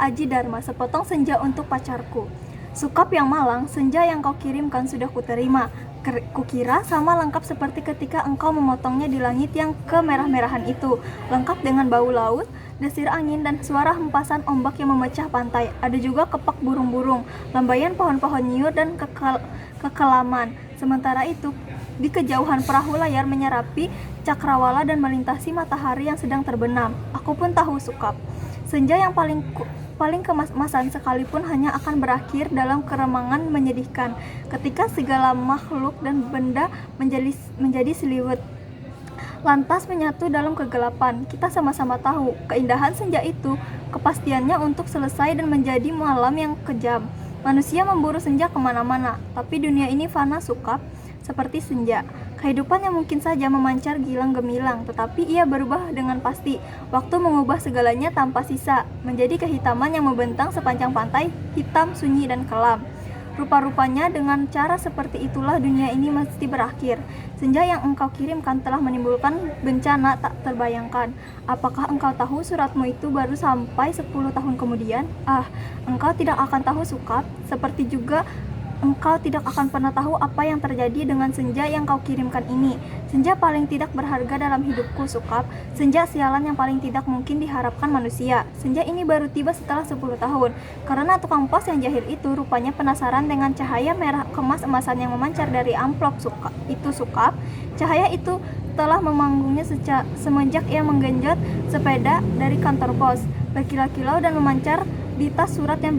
Aji Dharma, sepotong senja untuk pacarku. Sukap yang malang, senja yang kau kirimkan sudah kuterima. Kukira sama lengkap seperti ketika engkau memotongnya di langit yang kemerah-merahan itu, lengkap dengan bau laut, desir angin, dan suara hempasan ombak yang memecah pantai. Ada juga kepak burung-burung, lambaian pohon-pohon nyiur, dan kekelaman. Sementara itu, di kejauhan perahu layar menyerapi cakrawala dan melintasi matahari yang sedang terbenam. Aku pun tahu Sukap. Senja yang paling kemas-emasan sekalipun hanya akan berakhir dalam keremangan menyedihkan, ketika segala makhluk dan benda menjadi seliwet, lantas menyatu dalam kegelapan. Kita sama-sama tahu keindahan senja itu, kepastiannya untuk selesai dan menjadi malam yang kejam. Manusia memburu senja kemana-mana, tapi dunia ini fana Sukap, seperti senja. Kehidupan yang mungkin saja memancar gilang gemilang, tetapi ia berubah dengan pasti. Waktu mengubah segalanya tanpa sisa, menjadi kehitaman yang membentang sepanjang pantai, hitam, sunyi, dan kelam. Rupa-rupanya dengan cara seperti itulah dunia ini mesti berakhir. Senja yang engkau kirimkan telah menimbulkan bencana tak terbayangkan. Apakah engkau tahu suratmu itu baru sampai 10 tahun kemudian? Engkau tidak akan tahu Sukap, seperti juga engkau tidak akan pernah tahu apa yang terjadi dengan senja yang kau kirimkan ini. Senja paling tidak berharga dalam hidupku Sukap. Senja sialan yang paling tidak mungkin diharapkan manusia. Senja ini baru tiba setelah 10 tahun. Karena tukang pos yang jahil itu rupanya penasaran dengan cahaya merah kemas-emasan yang memancar dari amplop Sukap. Cahaya itu telah memanggungnya semenjak ia menggenjot sepeda dari kantor pos, berkilau-kilau dan memancar di tas surat yang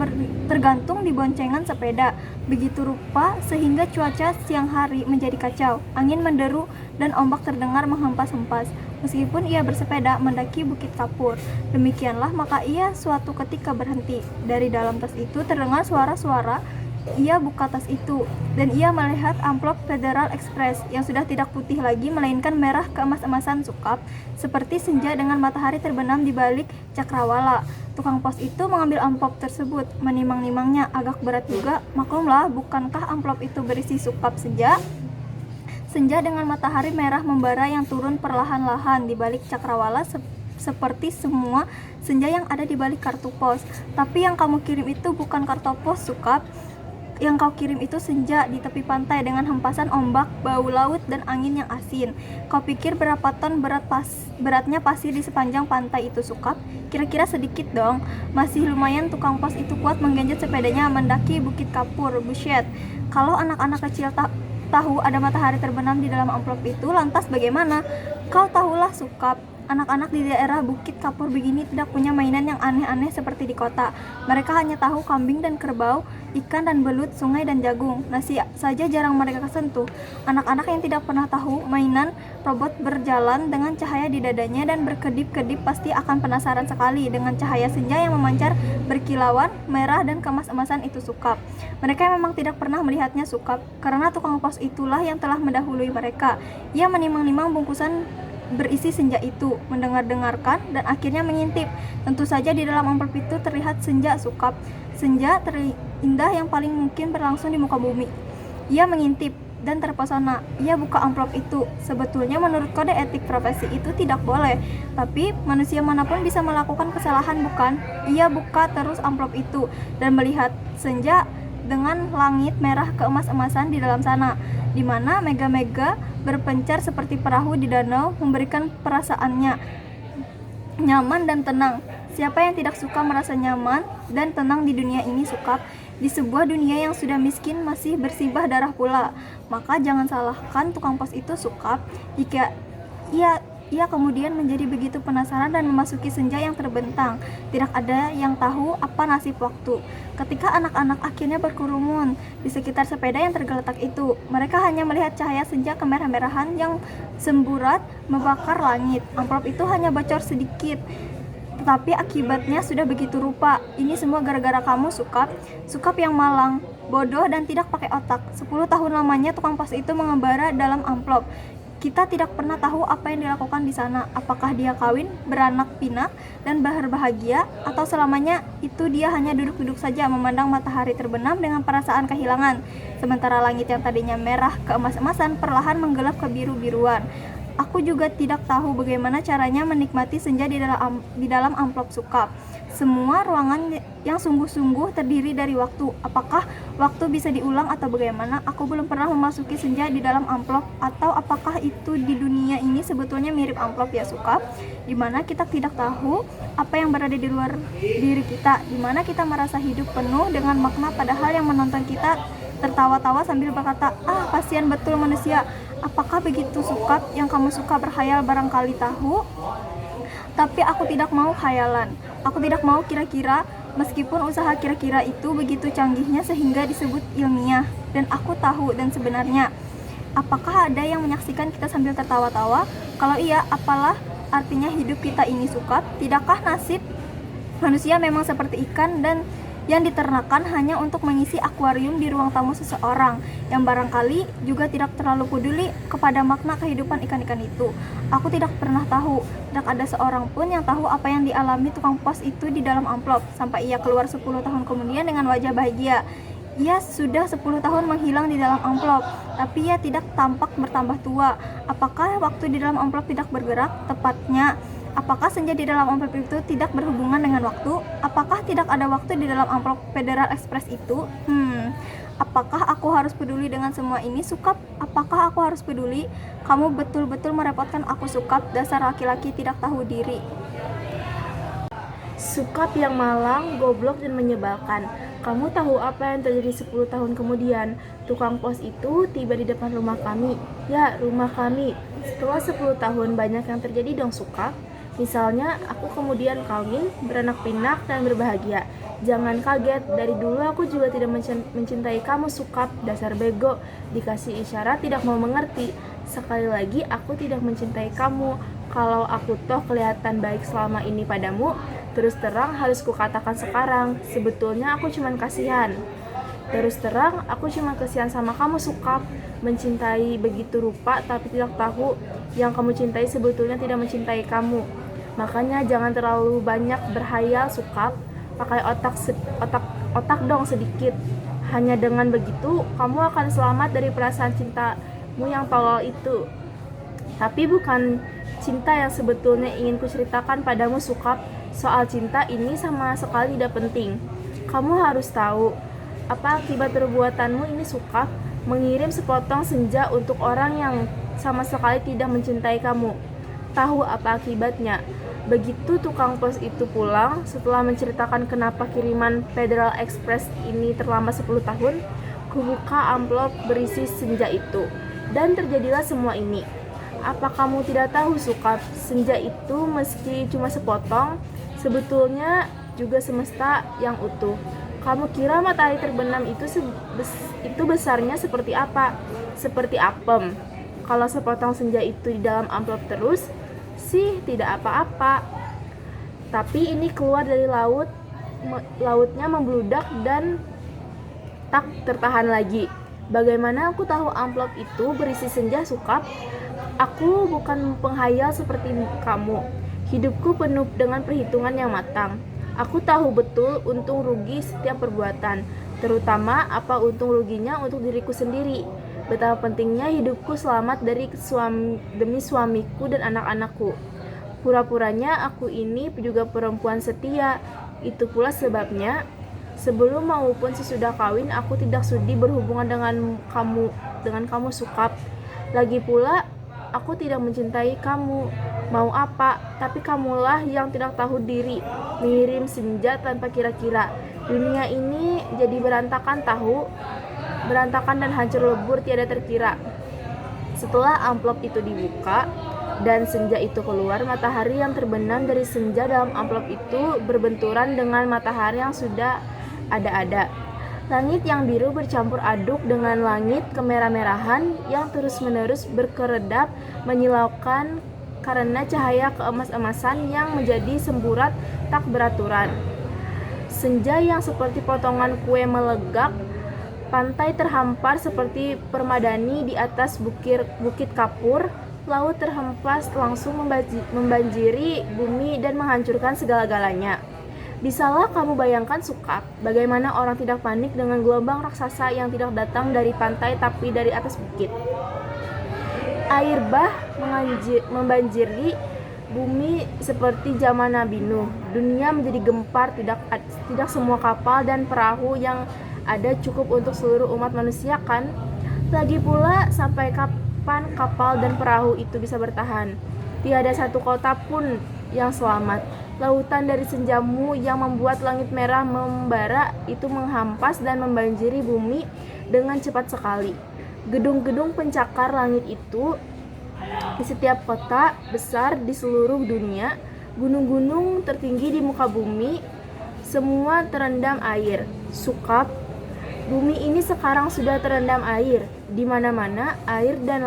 tergantung di boncengan sepeda. Begitu rupa sehingga cuaca siang hari menjadi kacau. Angin menderu dan ombak terdengar menghempas-hempas. Meskipun ia bersepeda mendaki Bukit Kapur. Demikianlah maka ia suatu ketika berhenti. Dari dalam tas itu terdengar suara-suara. Ia buka tas itu, dan ia melihat amplop Federal Express yang sudah tidak putih lagi melainkan merah keemas-emasan Sukap, seperti senja dengan matahari terbenam di balik cakrawala. Tukang pos itu mengambil amplop tersebut, menimang-nimangnya. Agak berat juga, maklumlah, bukankah amplop itu berisi Sukap senja? Senja dengan matahari merah membara yang turun perlahan-lahan di balik cakrawala seperti semua senja yang ada di balik kartu pos. Tapi yang kamu kirim itu bukan kartu pos Sukap. Yang kau kirim itu senja di tepi pantai dengan hempasan ombak, bau laut, dan angin yang asin. Kau pikir berapa ton beratnya pasir di sepanjang pantai itu Sukap? Kira-kira sedikit dong. Masih lumayan tukang pos itu kuat menggenjot sepedanya mendaki Bukit Kapur. Buset. Kalau anak-anak kecil tahu ada matahari terbenam di dalam amplop itu, lantas bagaimana? Kau tahulah Sukap, anak-anak di daerah Bukit Kapur begini tidak punya mainan yang aneh-aneh seperti di kota. Mereka hanya tahu kambing dan kerbau, ikan dan belut, sungai dan jagung. Nasi saja jarang mereka sentuh. Anak-anak yang tidak pernah tahu mainan robot berjalan dengan cahaya di dadanya dan berkedip-kedip pasti akan penasaran sekali dengan cahaya senja yang memancar berkilauan merah dan kemas-emasan itu Sukap. Mereka memang tidak pernah melihatnya Sukap, karena tukang pos itulah yang telah mendahului mereka. Ia menimang-nimang bungkusan berisi senja itu, mendengar-dengarkan, dan akhirnya mengintip. Tentu saja di dalam amplop itu terlihat senja Sukap, senja terindah yang paling mungkin berlangsung di muka bumi. Ia mengintip dan terpesona. Ia buka amplop itu. Sebetulnya menurut kode etik profesi itu tidak boleh, tapi manusia manapun bisa melakukan kesalahan, bukan? Ia buka terus amplop itu dan melihat senja dengan langit merah keemas-emasan di dalam sana, di mana mega-mega berpencar seperti perahu di danau, memberikan perasaannya nyaman dan tenang. Siapa yang tidak suka merasa nyaman dan tenang di dunia ini Sukap? Di sebuah dunia yang sudah miskin masih bersimbah darah pula. Maka jangan salahkan tukang pos itu Sukap jika ia kemudian menjadi begitu penasaran dan memasuki senja yang terbentang. Tidak ada yang tahu apa nasib waktu. Ketika anak-anak akhirnya berkerumun di sekitar sepeda yang tergeletak itu, mereka hanya melihat cahaya senja kemerah-merahan yang semburat membakar langit. Amplop itu hanya bocor sedikit, tetapi akibatnya sudah begitu rupa. Ini semua gara-gara kamu Sukap. Sukap yang malang, bodoh, dan tidak pakai otak. 10 tahun lamanya tukang pos itu mengembara dalam amplop. Kita tidak pernah tahu apa yang dilakukan di sana. Apakah dia kawin, beranak pinak, dan berbahagia, atau selamanya itu dia hanya duduk-duduk saja memandang matahari terbenam dengan perasaan kehilangan, sementara langit yang tadinya merah keemas-emasan perlahan menggelap kebiru-biruan. Aku juga tidak tahu bagaimana caranya menikmati senja di dalam amplop sukap. Semua ruangan yang sungguh-sungguh terdiri dari waktu. Apakah waktu bisa diulang atau bagaimana? Aku belum pernah memasuki senja di dalam amplop. Atau apakah itu di dunia ini sebetulnya mirip amplop ya sukap? Dimana kita tidak tahu apa yang berada di luar diri kita. Dimana kita merasa hidup penuh dengan makna padahal yang menonton kita tertawa-tawa sambil berkata, "Ah, kasihan betul manusia." Apakah begitu sukap yang kamu suka berkhayal barangkali tahu? Tapi aku tidak mau khayalan. Aku tidak mau kira-kira, meskipun usaha kira-kira itu begitu canggihnya sehingga disebut ilmiah. Dan aku tahu dan sebenarnya, apakah ada yang menyaksikan kita sambil tertawa-tawa? Kalau iya, apalah artinya hidup kita ini sukap? Tidakkah nasib manusia memang seperti ikan dan yang diternakan hanya untuk mengisi akuarium di ruang tamu seseorang yang barangkali juga tidak terlalu peduli kepada makna kehidupan ikan-ikan itu. Aku tidak pernah tahu, tidak ada seorang pun yang tahu apa yang dialami tukang pos itu di dalam amplop sampai ia keluar 10 tahun kemudian dengan wajah bahagia. Ia sudah 10 tahun menghilang di dalam amplop, tapi ia tidak tampak bertambah tua. Apakah waktu di dalam amplop tidak bergerak? Tepatnya, apakah senja di dalam amplop itu tidak berhubungan dengan waktu? Apakah tidak ada waktu di dalam amplop Federal Express itu? Apakah aku harus peduli dengan semua ini, sukap? Apakah aku harus peduli? Kamu betul-betul merepotkan aku, sukap. Dasar laki-laki tidak tahu diri. Sukap yang malang, goblok, dan menyebalkan. Kamu tahu apa yang terjadi 10 tahun kemudian? Tukang pos itu tiba di depan rumah kami. Ya, rumah kami. Setelah 10 tahun banyak yang terjadi dong, Sukap. Misalnya, aku kemudian kawin, beranak pinak, dan berbahagia. Jangan kaget, dari dulu aku juga tidak mencintai kamu, Sukap. Dasar bego, dikasih isyarat tidak mau mengerti. Sekali lagi, aku tidak mencintai kamu. Kalau aku toh kelihatan baik selama ini padamu, terus terang harus kukatakan sekarang, sebetulnya aku cuma kasihan. Terus terang, aku cuma kasihan sama kamu, Sukap. Mencintai begitu rupa, tapi tidak tahu yang kamu cintai sebetulnya tidak mencintai kamu. Makanya jangan terlalu banyak berhayal, Sukap. Pakai otak dong sedikit. Hanya dengan begitu, kamu akan selamat dari perasaan cintamu yang tolol itu. Tapi bukan cinta yang sebetulnya ingin kuceritakan padamu, Sukap. Soal cinta ini sama sekali tidak penting. Kamu harus tahu apa akibat perbuatanmu ini, Sukap. Mengirim sepotong senja untuk orang yang sama sekali tidak mencintai kamu. Tahu apa akibatnya? Begitu tukang pos itu pulang, setelah menceritakan kenapa kiriman Federal Express ini terlambat 10 tahun, kubuka amplop berisi senja itu. Dan terjadilah semua ini. Apa kamu tidak tahu, Sukap? Senja itu meski cuma sepotong, sebetulnya juga semesta yang utuh. Kamu kira matahari terbenam itu besarnya seperti apa? Seperti apem. Kalau sepotong senja itu di dalam amplop terus, sih tidak apa-apa. Tapi ini keluar dari lautnya membludak dan tak tertahan lagi. Bagaimana aku tahu amplop itu berisi senja, Sukap? Aku bukan penghayal seperti kamu. Hidupku penuh dengan perhitungan yang matang. Aku tahu betul untung rugi setiap perbuatan, terutama apa untung ruginya untuk diriku sendiri. Betapa pentingnya hidupku selamat demi suamiku dan anak-anakku. Pura-puranya aku ini juga perempuan setia. Itu pula sebabnya sebelum maupun sesudah kawin aku tidak sudi berhubungan dengan kamu, Sukap. Lagi pula aku tidak mencintai kamu. Mau apa? Tapi kamulah yang tidak tahu diri, mengirim senja tanpa kira-kira. Dunia ini jadi berantakan dan hancur lebur tiada terkira. Setelah amplop itu dibuka dan senja itu keluar, matahari yang terbenam dari senja dalam amplop itu berbenturan dengan matahari yang sudah ada. Langit yang biru bercampur aduk dengan langit kemerah-merahan yang terus-menerus berkeredap menyilaukan karena cahaya keemas-emasan yang menjadi semburat tak beraturan. Senja yang seperti potongan kue melegak, pantai terhampar seperti permadani di atas bukit kapur, laut terhempas langsung membanjiri bumi dan menghancurkan segala-galanya. Bisalah kamu bayangkan, Sukap, bagaimana orang tidak panik dengan gelombang raksasa yang tidak datang dari pantai tapi dari atas bukit. Air bah membanjiri bumi seperti zaman Nabi Nuh. Dunia menjadi gempar, tidak semua kapal dan perahu yang ada cukup untuk seluruh umat manusia kan? Lagi pula, sampai kapan kapal dan perahu itu bisa bertahan? Tiada satu kota pun yang selamat. Lautan dari senjamu yang membuat langit merah membara itu menghampas dan membanjiri bumi dengan cepat sekali. Gedung-gedung pencakar langit itu di setiap kota besar di seluruh dunia, gunung-gunung tertinggi di muka bumi, semua terendam air. Sukap, bumi ini sekarang sudah terendam air. Di mana-mana air dan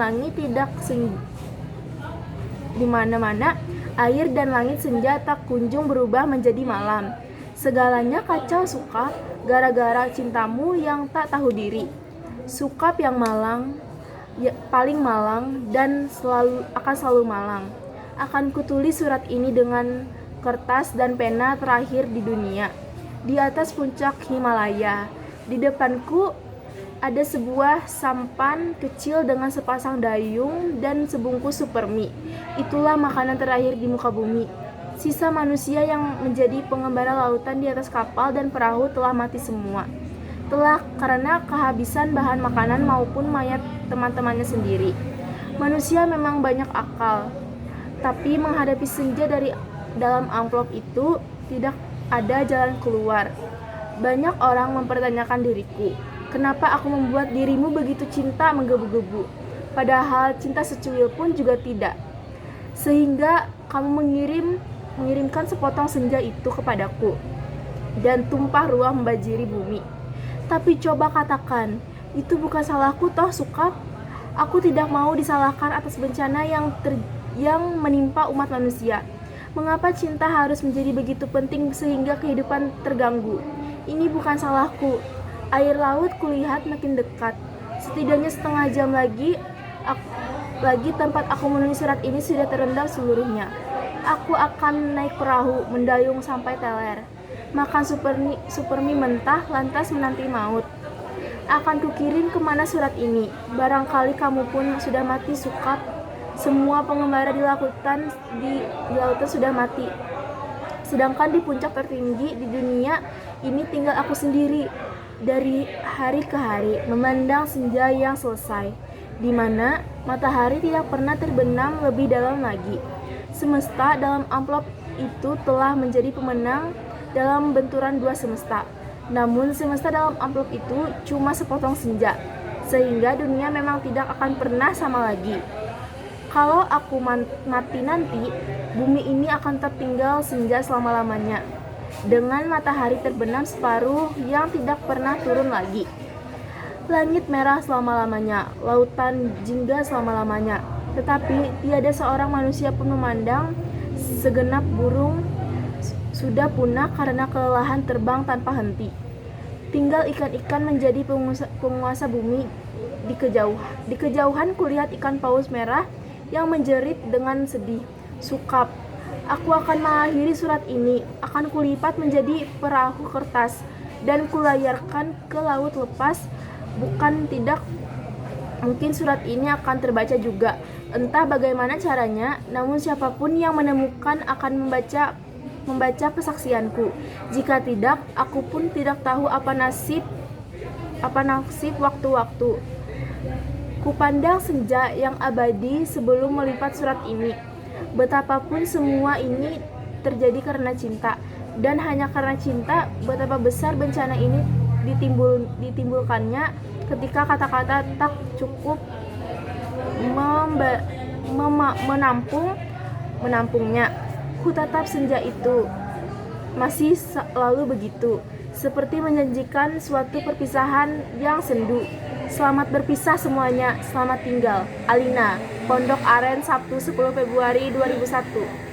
langit senja tak kunjung berubah menjadi malam. Segalanya kacau Sukap, gara-gara cintamu yang tak tahu diri. Sukap yang malang, paling malang dan akan selalu malang. Akan kutulis surat ini dengan kertas dan pena terakhir di dunia. Di atas puncak Himalaya, di depanku ada sebuah sampan kecil dengan sepasang dayung dan sebungkus supermi. Itulah makanan terakhir di muka bumi. Sisa manusia yang menjadi pengembara lautan di atas kapal dan perahu telah mati semua. Telah karena kehabisan bahan makanan maupun mayat teman-temannya sendiri. Manusia memang banyak akal, tapi menghadapi senja dari dalam amplop itu tidak ada jalan keluar. Banyak orang mempertanyakan diriku, kenapa aku membuat dirimu begitu cinta menggebu-gebu, padahal cinta secuil pun juga tidak. Sehingga kamu mengirimkan sepotong senja itu kepadaku dan tumpah ruah membanjiri bumi. Tapi coba katakan, itu bukan salahku toh Sukap? Aku tidak mau disalahkan atas bencana yang menimpa umat manusia. Mengapa cinta harus menjadi begitu penting sehingga kehidupan terganggu? Ini bukan salahku. Air laut kulihat makin dekat. Setidaknya setengah jam lagi tempat aku menulis surat ini sudah terendam seluruhnya. Aku akan naik perahu, mendayung sampai teler, makan supermi mentah, lantas menanti maut. Akan kukirim kemana surat ini? Barangkali kamu pun sudah mati Sukap. Semua pengembara di lautan sudah mati. Sedangkan di puncak tertinggi di dunia ini tinggal aku sendiri. Dari hari ke hari memandang senja yang selesai, di mana matahari tidak pernah terbenam lebih dalam lagi. Semesta dalam amplop itu telah menjadi pemenang dalam benturan dua semesta. Namun semesta dalam amplop itu cuma sepotong senja, sehingga dunia memang tidak akan pernah sama lagi. Kalau aku mati nanti, bumi ini akan tertinggal senja selama-lamanya, dengan matahari terbenam separuh yang tidak pernah turun lagi. Langit merah selama-lamanya, lautan jingga selama-lamanya. Tetapi tiada seorang manusia pun memandang. Segenap burung sudah punah karena kelelahan terbang tanpa henti. Tinggal ikan-ikan menjadi penguasa bumi di kejauhan kulihat ikan paus merah yang menjerit dengan sedih. Sukap, aku akan mengakhiri surat ini, akan kulipat menjadi perahu kertas dan kulayarkan ke laut lepas. Bukan tidak mungkin surat ini akan terbaca juga. Entah bagaimana caranya, namun siapapun yang menemukan akan membaca kesaksianku. Jika tidak, aku pun tidak tahu apa nasib waktu-waktu. Kupandang senja yang abadi sebelum melipat surat ini. Betapapun semua ini terjadi karena cinta, dan hanya karena cinta, betapa besar bencana ini ditimbulkannya ketika kata-kata tak cukup menampungnya. Kutatap senja itu masih selalu begitu, seperti menjanjikan suatu perpisahan yang sendu. Selamat berpisah semuanya, selamat tinggal. Alina, Pondok Aren, Sabtu 10 Februari 2001.